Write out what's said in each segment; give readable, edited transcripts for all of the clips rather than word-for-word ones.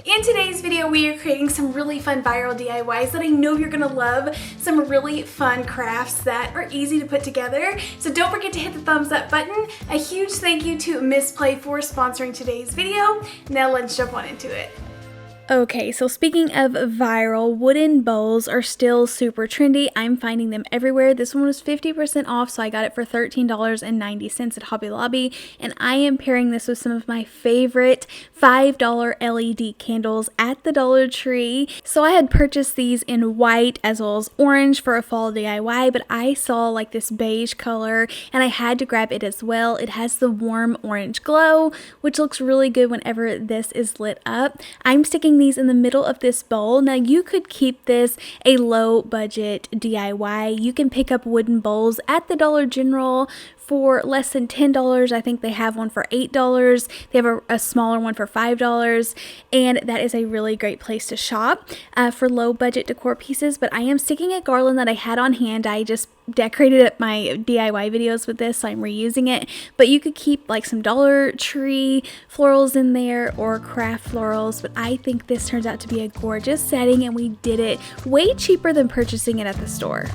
In today's video, we are creating some really fun viral DIYs that I know you're gonna love. Some really fun crafts that are easy to put together. So don't forget to hit the thumbs up button. A huge thank you to Mistplay for sponsoring today's video. Now let's jump on into it. Okay, so speaking of viral, wooden bowls are still super trendy. I'm finding them everywhere. This one was 50% off, so I got it for $13.90 at Hobby Lobby. And I am pairing this with some of my favorite $5 LED candles at the Dollar Tree. So I had purchased these in white as well as orange for a fall DIY, but I saw like this beige color and I had to grab it as well. It has the warm orange glow, which looks really good whenever this is lit up. I'm sticking these in the middle of this bowl. Now you could keep this a low budget DIY. You can pick up wooden bowls at the Dollar General for less than $10. I think they have one for $8. They have a smaller one for $5, and that is a really great place to shop for low budget decor pieces. But I am sticking a garland that I had on hand. I just decorated up my DIY videos with this, so I'm reusing it. But you could keep like some Dollar Tree florals in there or craft florals, but I think this turns out to be a gorgeous setting, and we did it way cheaper than purchasing it at the store.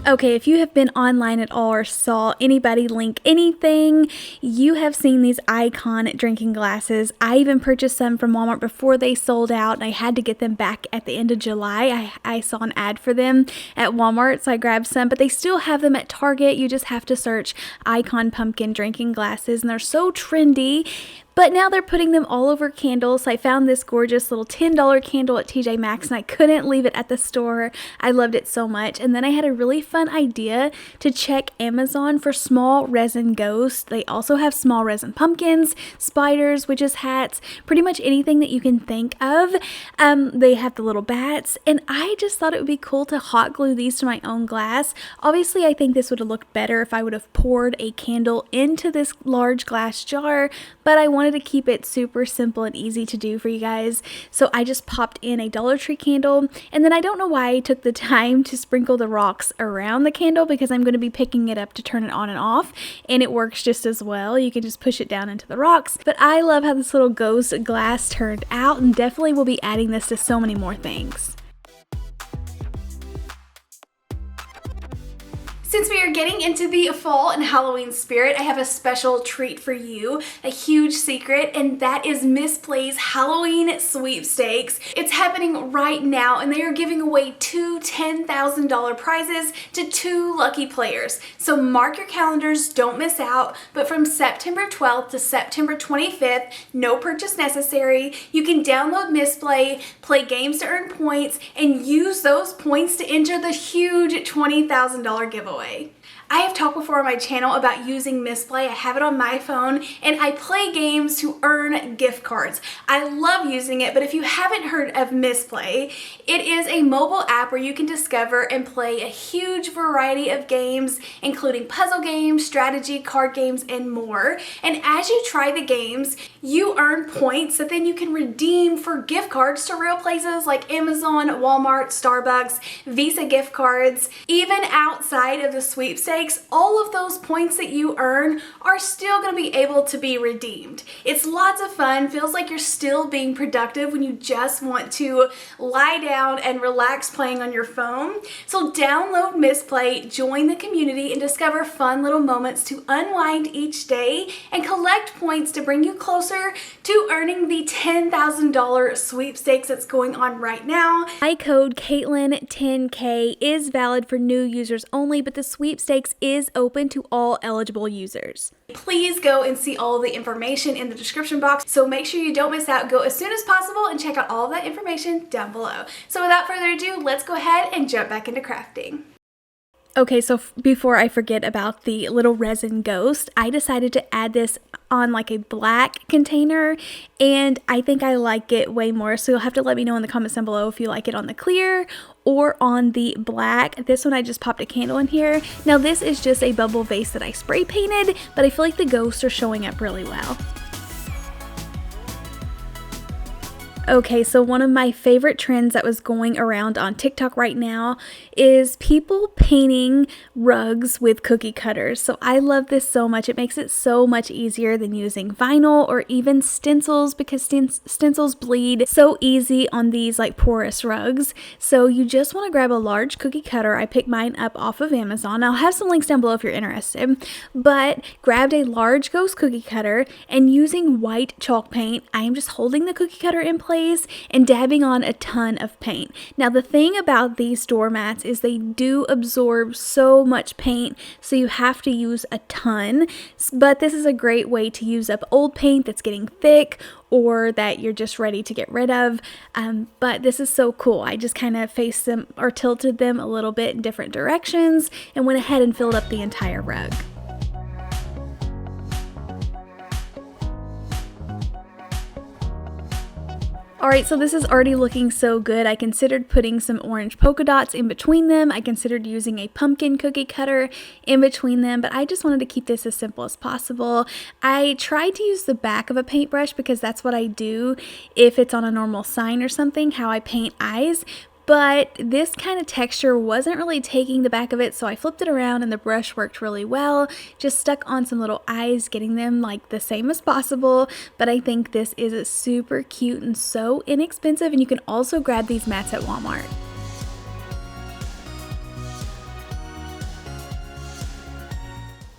Okay, if you have been online at all or saw anybody link anything, you have seen these icon drinking glasses. I even purchased some from Walmart before they sold out, and I had to get them back at the end of July. I saw an ad for them at Walmart, so I grabbed some, but they still have them at Target. You just have to search icon pumpkin drinking glasses, and they're so trendy. But now they're putting them all over candles. So I found this gorgeous little $10 candle at TJ Maxx, and I couldn't leave it at the store. I loved it so much. And then I had a really fun idea to check Amazon for small resin ghosts. They also have small resin pumpkins, spiders, witches' hats, pretty much anything that you can think of. They have the little bats, and I just thought it would be cool to hot glue these to my own glass. Obviously, I think this would have looked better if I would have poured a candle into this large glass jar, but I wanted to keep it super simple and easy to do for you guys. So I just popped in a Dollar Tree candle, and then I don't know why I took the time to sprinkle the rocks around the candle, because I'm going to be picking it up to turn it on and off, and it works just as well. You can just push it down into the rocks. But I love how this little ghost glass turned out, and definitely will be adding this to so many more things. Since we are getting into the fall and Halloween spirit, I have a special treat for you, a huge secret, and that is Mistplay's Halloween sweepstakes. It's happening right now, and they are giving away two $10,000 prizes to 2 lucky players. So mark your calendars, don't miss out. But from September 12th to September 25th, no purchase necessary. You can download Mistplay, play games to earn points, and use those points to enter the huge $20,000 giveaway. I have talked before on my channel about using Mistplay. I have it on my phone, and I play games to earn gift cards. I love using it, but if you haven't heard of Mistplay, it is a mobile app where you can discover and play a huge variety of games, including puzzle games, strategy, card games, and more. And as you try the games, you earn points that then you can redeem for gift cards to real places like Amazon, Walmart, Starbucks, Visa gift cards. Even outside of the sweepstakes, all of those points that you earn are still going to be able to be redeemed. It's lots of fun, feels like you're still being productive when you just want to lie down and relax playing on your phone. So download Mistplay, join the community, and discover fun little moments to unwind each day and collect points to bring you closer to earning the $10,000 sweepstakes that's going on right now. My code KATLYN10K is valid for new users only, but the sweepstakes is open to all eligible users. Please go and see all the information in the description box, so make sure you don't miss out. Go as soon as possible and check out all of that information down below. So without further ado, let's go ahead and jump back into crafting. Okay, so before I forget about the little resin ghost, I decided to add this on like a black container, and I think I like it way more. So you'll have to let me know in the comments down below if you like it on the clear or on the black. This one I just popped a candle in here. Now this is just a bubble vase that I spray painted, but I feel like the ghosts are showing up really well. Okay, so one of my favorite trends that was going around on TikTok right now is people painting rugs with cookie cutters. So I love this so much. It makes it so much easier than using vinyl or even stencils, because stencils bleed so easy on these like porous rugs. So you just want to grab a large cookie cutter. I picked mine up off of Amazon. I'll have some links down below if you're interested. But grabbed a large ghost cookie cutter, and using white chalk paint, I am just holding the cookie cutter in place and dabbing on a ton of paint. Now the thing about these doormats is they do absorb so much paint, so you have to use a ton, but this is a great way to use up old paint that's getting thick or that you're just ready to get rid of. But this is so cool. I just kind of faced them or tilted them a little bit in different directions and went ahead and filled up the entire rug. Alright, so this is already looking so good. I considered putting some orange polka dots in between them. I considered using a pumpkin cookie cutter in between them, but I just wanted to keep this as simple as possible. I tried to use the back of a paintbrush because that's what I do if it's on a normal sign or something, how I paint eyes. But this kind of texture wasn't really taking the back of it, so I flipped it around and the brush worked really well. Just stuck on some little eyes, getting them like the same as possible. But I think this is super cute and so inexpensive, and you can also grab these mats at Walmart.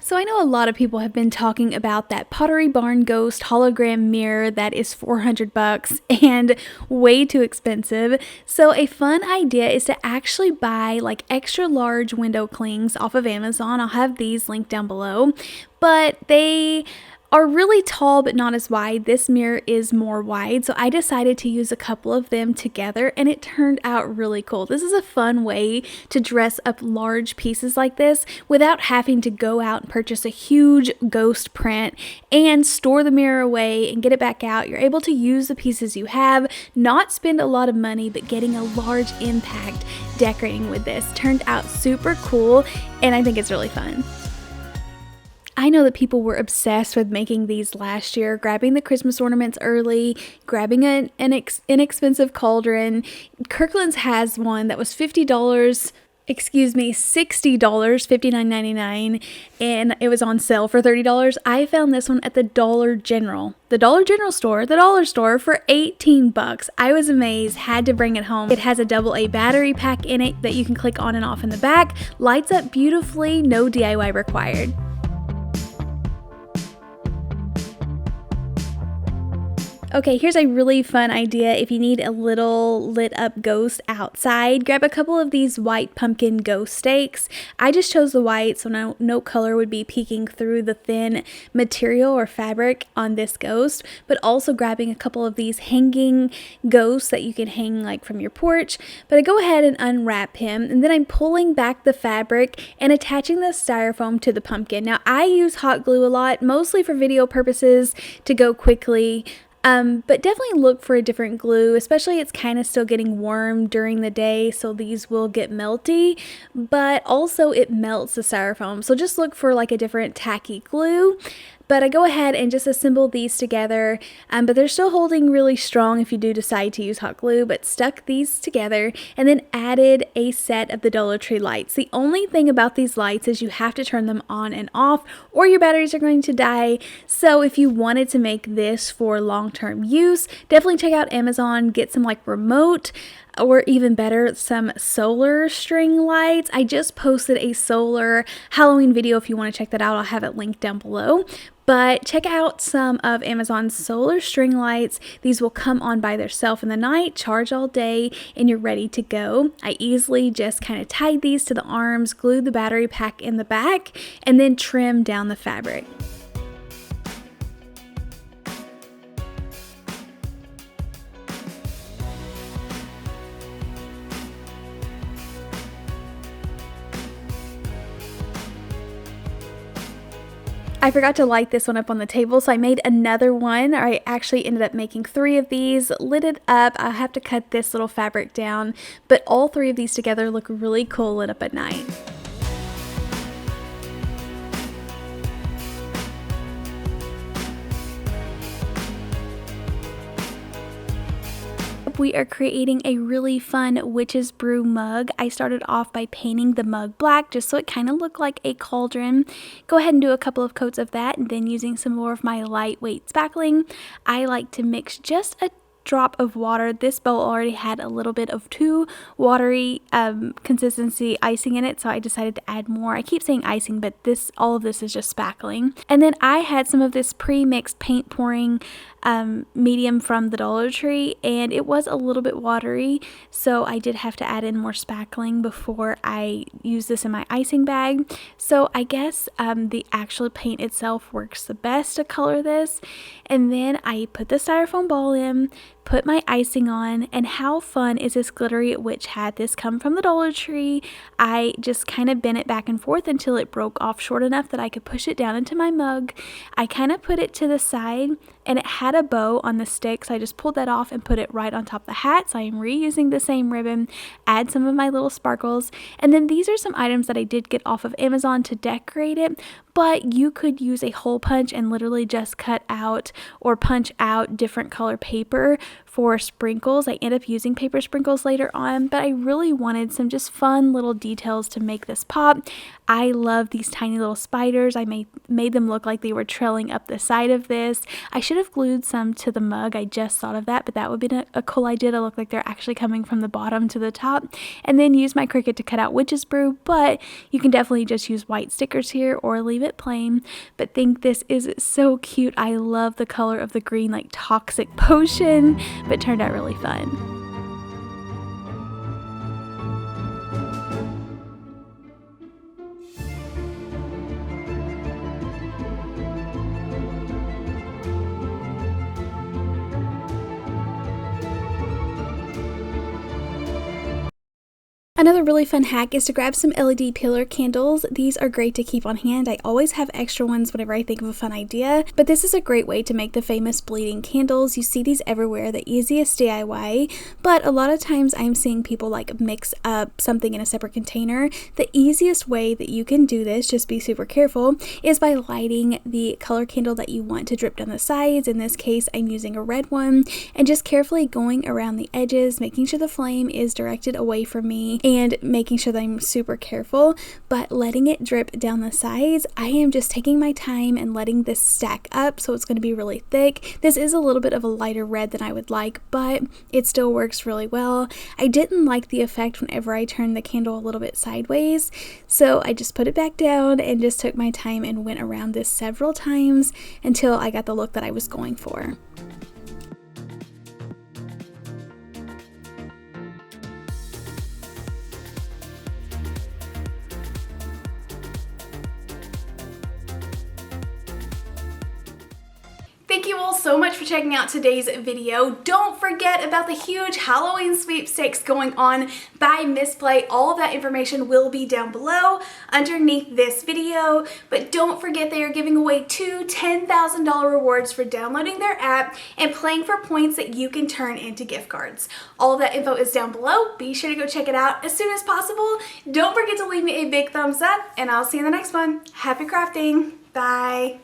So I know a lot of people have been talking about that Pottery Barn Ghost hologram mirror that is $400 and way too expensive. So a fun idea is to actually buy like extra large window clings off of Amazon. I'll have these linked down below, but they are really tall but not as wide. This mirror is more wide, so I decided to use a couple of them together and it turned out really cool. This is a fun way to dress up large pieces like this without having to go out and purchase a huge ghost print and store the mirror away and get it back out. You're able to use the pieces you have, not spend a lot of money, but getting a large impact decorating with this. Turned out super cool and I think it's really fun. I know that people were obsessed with making these last year, grabbing the Christmas ornaments early, grabbing an inexpensive cauldron. Kirkland's has one that was $60, $59.99, and it was on sale for $30. I found this one at the Dollar General store, the dollar store, for $18. I was amazed, had to bring it home. It has a AA battery pack in it that you can click on and off in the back, lights up beautifully, no DIY required. Okay, here's a really fun idea if you need a little lit up ghost outside. Grab a couple of these white pumpkin ghost stakes. I just chose the white so no color would be peeking through the thin material or fabric on this ghost, but also grabbing a couple of these hanging ghosts that you can hang like from your porch. But I go ahead and unwrap him, and then I'm pulling back the fabric and attaching the styrofoam to the pumpkin. Now I use hot glue a lot, mostly for video purposes to go quickly. But definitely look for a different glue, especially it's kind of still getting warm during the day, so these will get melty, but also it melts the styrofoam. So just look for like a different tacky glue. But I go ahead and just assemble these together, but they're still holding really strong if you do decide to use hot glue, but stuck these together and then added a set of the Dollar Tree lights. The only thing about these lights is you have to turn them on and off or your batteries are going to die. So if you wanted to make this for long-term use, definitely check out Amazon, get some like remote, or even better, some solar string lights. I just posted a solar Halloween video. If you want to check that out, I'll have it linked down below. But check out some of Amazon's solar string lights. These will come on by themselves in the night, charge all day, and you're ready to go. I easily just kind of tied these to the arms, glued the battery pack in the back, and then trimmed down the fabric. I forgot to light this one up on the table, so I made another one. I actually ended up making 3 of these, lit it up. I have to cut this little fabric down, but all 3 of these together look really cool lit up at night. we are creating a really fun witch's brew mug. I started off by painting the mug black just so it kind of looked like a cauldron. Go ahead and do a couple of coats of that, and then using some more of my lightweight spackling, I like to mix just a drop of water. This bowl already had a little bit of too watery consistency icing in it, so I decided to add more. I keep saying icing, but all of this is just spackling. And then I had some of this pre-mixed paint pouring medium from the Dollar Tree, and it was a little bit watery, so I did have to add in more spackling before I use this in my icing bag. So I guess the actual paint itself works the best to color this. And then I put the styrofoam ball in, put my icing on, and how fun is this glittery witch hat? This come from the Dollar Tree. I just kind of bent it back and forth until it broke off short enough that I could push it down into my mug. I kind of put it to the side, and it had a bow on the stick, so I just pulled that off and put it right on top of the hat. So I am reusing the same ribbon, add some of my little sparkles, and then these are some items that I did get off of Amazon to decorate it, but you could use a hole punch and literally just cut out or punch out different color paper for sprinkles. I end up using paper sprinkles later on, but I really wanted some just fun little details to make this pop. I love these tiny little spiders. I made them look like they were trailing up the side of this. I should have glued some to the mug. I just thought of that, but that would be a cool idea to look like they're actually coming from the bottom to the top. And then use my Cricut to cut out witch's brew, but you can definitely just use white stickers here or leave it plain. But think this is so cute. I love the color of the green, like toxic potion, but turned out really fun. Another really fun hack is to grab some LED pillar candles. These are great to keep on hand. I always have extra ones whenever I think of a fun idea, but this is a great way to make the famous bleeding candles. You see these everywhere, the easiest DIY, but a lot of times I'm seeing people like mix up something in a separate container. The easiest way that you can do this, just be super careful, is by lighting the color candle that you want to drip down the sides. In this case, I'm using a red one, and just carefully going around the edges, making sure the flame is directed away from me, and making sure that I'm super careful, but letting it drip down the sides. I am just taking my time and letting this stack up, so it's going to be really thick. This is a little bit of a lighter red than I would like, but it still works really well. I didn't like the effect whenever I turned the candle a little bit sideways, so I just put it back down and just took my time and went around this several times until I got the look that I was going for. Thank you all so much for checking out today's video. Don't forget about the huge Halloween sweepstakes going on by Mistplay. All of that information will be down below underneath this video. But don't forget they are giving away 2 $10,000 rewards for downloading their app and playing for points that you can turn into gift cards. All of that info is down below. Be sure to go check it out as soon as possible. Don't forget to leave me a big thumbs up, and I'll see you in the next one. Happy crafting. Bye.